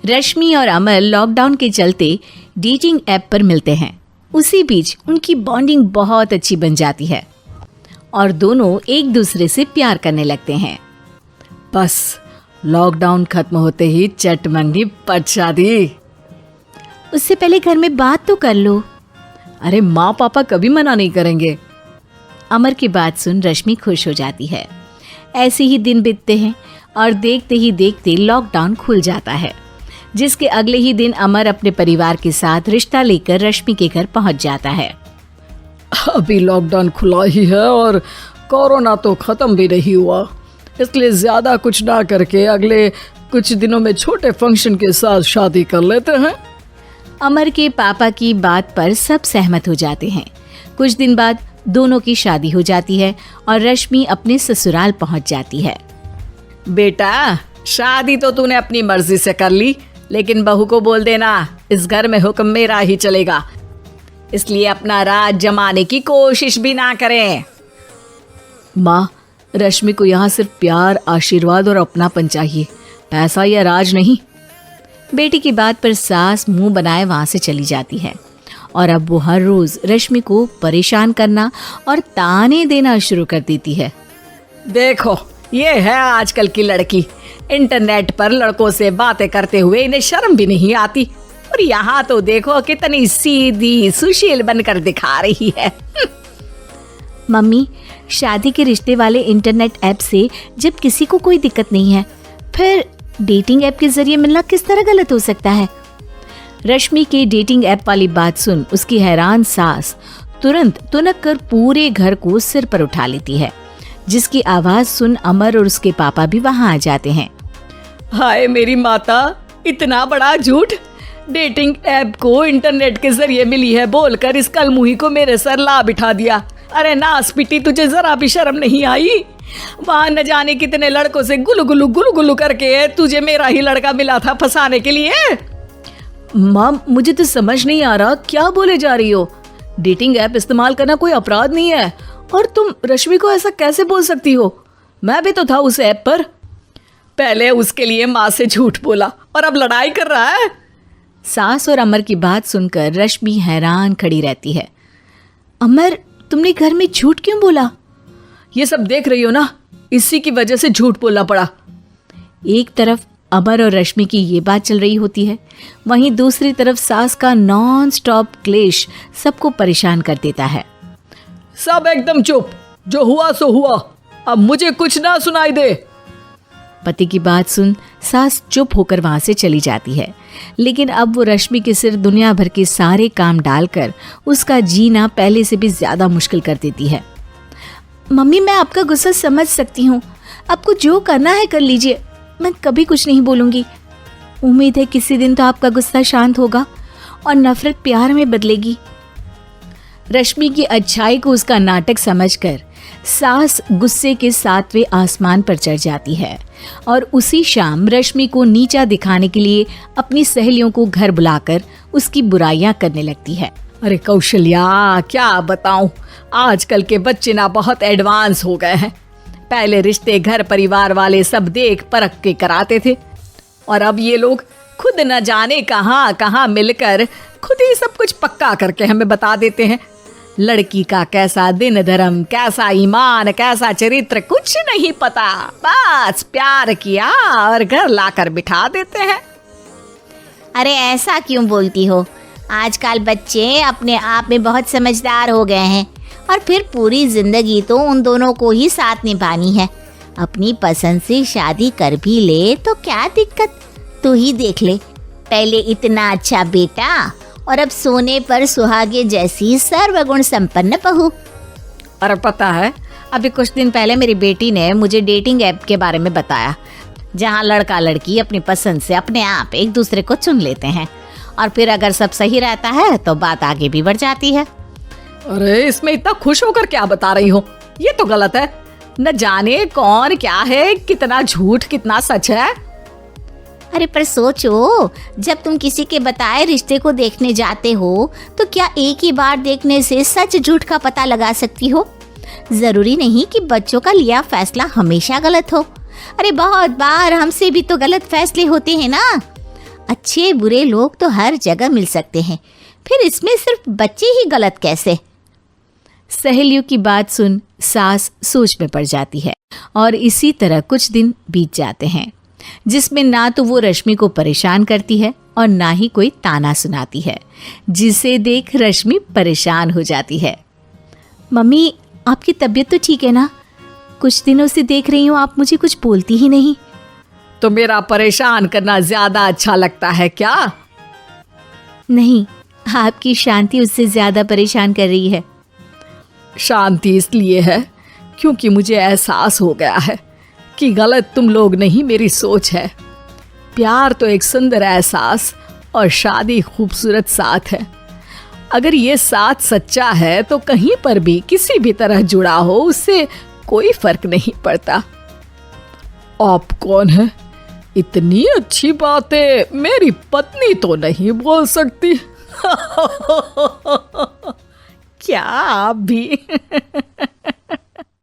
रश्मि और अमर लॉकडाउन के चलते डेटिंग ऐप पर मिलते हैं। उसी बीच उनकी बॉन्डिंग बहुत अच्छी बन जाती है और दोनों एक दूसरे से प्यार करने लगते हैं। बस लॉकडाउन खत्म होते ही चट मंडी पट शादी। उससे पहले घर में बात तो कर लो। अरे माँ पापा कभी मना नहीं करेंगे। अमर की बात सुन रश्मि खुश हो जाती है। ऐसे ही दिन बीतते हैं और देखते ही देखते लॉकडाउन खुल जाता है, जिसके अगले ही दिन अमर अपने परिवार के साथ रिश्ता लेकर रश्मि के घर पहुंच जाता है। अभी लॉकडाउन खुला ही है और कोरोना तो खत्म भी नहीं हुआ, इसलिए ज्यादा कुछ ना करके अगले कुछ दिनों में छोटे फंक्शन के साथ शादी कर लेते हैं। अमर के पापा की बात पर सब सहमत हो जाते हैं। कुछ दिन बाद दोनों की शादी हो जाती है और रश्मि अपने ससुराल पहुंच जाती है। बेटा, शादी तो तूने अपनी मर्जी से कर ली, लेकिन बहू को बोल देना इस घर में हुक्म मेरा ही चलेगा, इसलिए अपना राज जमाने की कोशिश भी ना करें। माँ, रश्मि को यहाँ सिर्फ प्यार, आशीर्वाद और अपनापन चाहिए, पैसा या राज नहीं। बेटी की बात पर सास मुंह बनाए वहां से चली जाती है और अब वो हर रोज रश्मि को परेशान करना और ताने देना शुरू कर देती है। देखो, ये है आजकल की लड़की, इंटरनेट पर लड़कों से बातें करते हुए इन्हें शर्म भी नहीं आती, और यहाँ तो देखो कितनी सीधी सुशील बनकर दिखा रही है। मम्मी, शादी के रिश्ते वाले इंटरनेट ऐप से जब किसी को कोई दिक्कत नहीं है, फिर डेटिंग ऐप के जरिए मिलना किस तरह गलत हो सकता है? रश्मि के डेटिंग ऐप वाली बात सुन उसकी हैरान सास तुरंत तुनक कर पूरे घर को सिर पर उठा लेती है, जिसकी आवाज सुन अमर और उसके पापा भी वहां आ जाते हैं। हाय मेरी माता, इतना बड़ा झूठ! डेटिंग ऐप को इंटरनेट के जरिए मिली है बोलकर इस कलमुही को मेरे सर ला बिठा दिया। अरे नास पिटी, तुझे जरा भी शर्म नहीं आई? वहां न जाने कितने लड़कों से गुलु गुलु करके तुझे मेरा ही लड़का मिला था फंसाने के लिए। माँ, मुझे तो समझ नहीं आ रहा क्या बोले जा रही हो। डेटिंग ऐप इस्तेमाल करना कोई अपराध नहीं है, और तुम रश्मि को ऐसा कैसे बोल सकती हो? मैं भी तो था उस ऐप पर। पहले उसके लिए माँ से झूठ बोला और अब लड़ाई कर रहा है। सास और अमर की बात सुनकर रश्मि हैरान खड़ी रहती है। अमर, तुमने घर में झूठ क्यों बोला? ये सब देख रही हो ना, इसी की वजह से झूठ बोलना पड़ा। एक तरफ अमर और रश्मि की ये बात चल रही होती है, वहीं दूसरी तरफ सास का नॉन स्टॉप क्लेश सबको परेशान कर देता है। सब एकदम चुप, जो हुआ सो हुआ, अब मुझे कुछ ना सुनाई दे। पति की बात सुन सास चुप होकर वहां से चली जाती है, लेकिन अब वो रश्मि के सिर दुनिया भर के सारे काम डालकर उसका जीना पहले से भी ज्यादा मुश्किल कर देती है। मम्मी, मैं आपका गुस्सा समझ सकती हूँ, आपको जो करना है कर लीजिए, मैं कभी कुछ नहीं बोलूंगी। उम्मीद है किसी दिन तो आपका गुस्सा शांत होगा और नफरत प्यार में बदलेगी। रश्मि की अच्छाई को उसका नाटक समझकर सास गुस्से के 7वें आसमान पर चढ़ जाती है और उसी शाम रश्मि को नीचा दिखाने के लिए अपनी सहेलियों को घर बुलाकर उसकी बुराइयां करने लगती है। अरे कौशल्या, क्या बताऊं, आजकल के बच्चे ना बहुत एडवांस हो गए हैं। पहले रिश्ते घर परिवार वाले सब देख परख के कराते थे, और अब ये लोग खुद न जाने कहां कहां मिलकर खुद ही सब कुछ पक्का करके हमें बता देते हैं। लड़की का कैसा दिन धर्म, कैसा ईमान, कैसा चरित्र कुछ नहीं पता, बस प्यार किया और घर लाकर बिठा देते हैं। अरे ऐसा क्यों बोलती हो? आजकल बच्चे अपने आप में बहुत समझदार हो गए हैं, और फिर पूरी जिंदगी तो उन दोनों को ही साथ निभानी है। अपनी पसंद से शादी कर भी ले तो क्या दिक्कत? तू ही देख ले, पहले इतना अच्छा बेटा और अब सोने पर सुहागे जैसी सर्वगुण संपन्न बहू। और पता है, अभी कुछ दिन पहले मेरी बेटी ने मुझे डेटिंग ऐप के बारे में बताया, जहाँ लड़का लड़की अपनी पसंद से अपने आप एक दूसरे को चुन लेते हैं, और फिर अगर सब सही रहता है तो बात आगे भी बढ़ जाती है। अरे इसमें इतना खुश होकर क्या बता रही हो? ये तो गलत है। न जाने कौन क्या है, कितना झूठ कितना सच है। अरे पर सोचो, जब तुम किसी के बताए रिश्ते को देखने जाते हो तो क्या एक ही बार देखने से सच झूठ का पता लगा सकती हो? जरूरी नहीं कि बच्चों का लिया फैसला हमेशा गलत हो। अरे बहुत बार हमसे भी तो गलत फैसले होते हैं ना। अच्छे बुरे लोग तो हर जगह मिल सकते हैं, फिर इसमें सिर्फ बच्चे ही गलत कैसे? सहेलियों की बात सुन सास सोच में पड़ जाती है और इसी तरह कुछ दिन बीत जाते हैं जिसमें ना तो वो रश्मि को परेशान करती है और ना ही कोई ताना सुनाती है, जिसे देख रश्मि परेशान हो जाती है। मम्मी, आपकी तबीयत तो ठीक है ना? कुछ दिनों से देख रही हूँ आप मुझे कुछ बोलती ही नहीं। तो मेरा परेशान करना ज्यादा अच्छा लगता है क्या? नहीं, आपकी शांति उससे ज्यादा परेशान कर रही है। शांति इसलिए है क्योंकि मुझे एहसास हो गया है कि गलत तुम लोग नहीं, मेरी सोच है। प्यार तो एक सुंदर एहसास और शादी खूबसूरत साथ है। अगर ये साथ सच्चा है तो कहीं पर भी किसी भी तरह जुड़ा हो उससे कोई फर्क नहीं पड़ता। आप कौन है? इतनी अच्छी बातें मेरी पत्नी तो नहीं बोल सकती। क्या आप भी?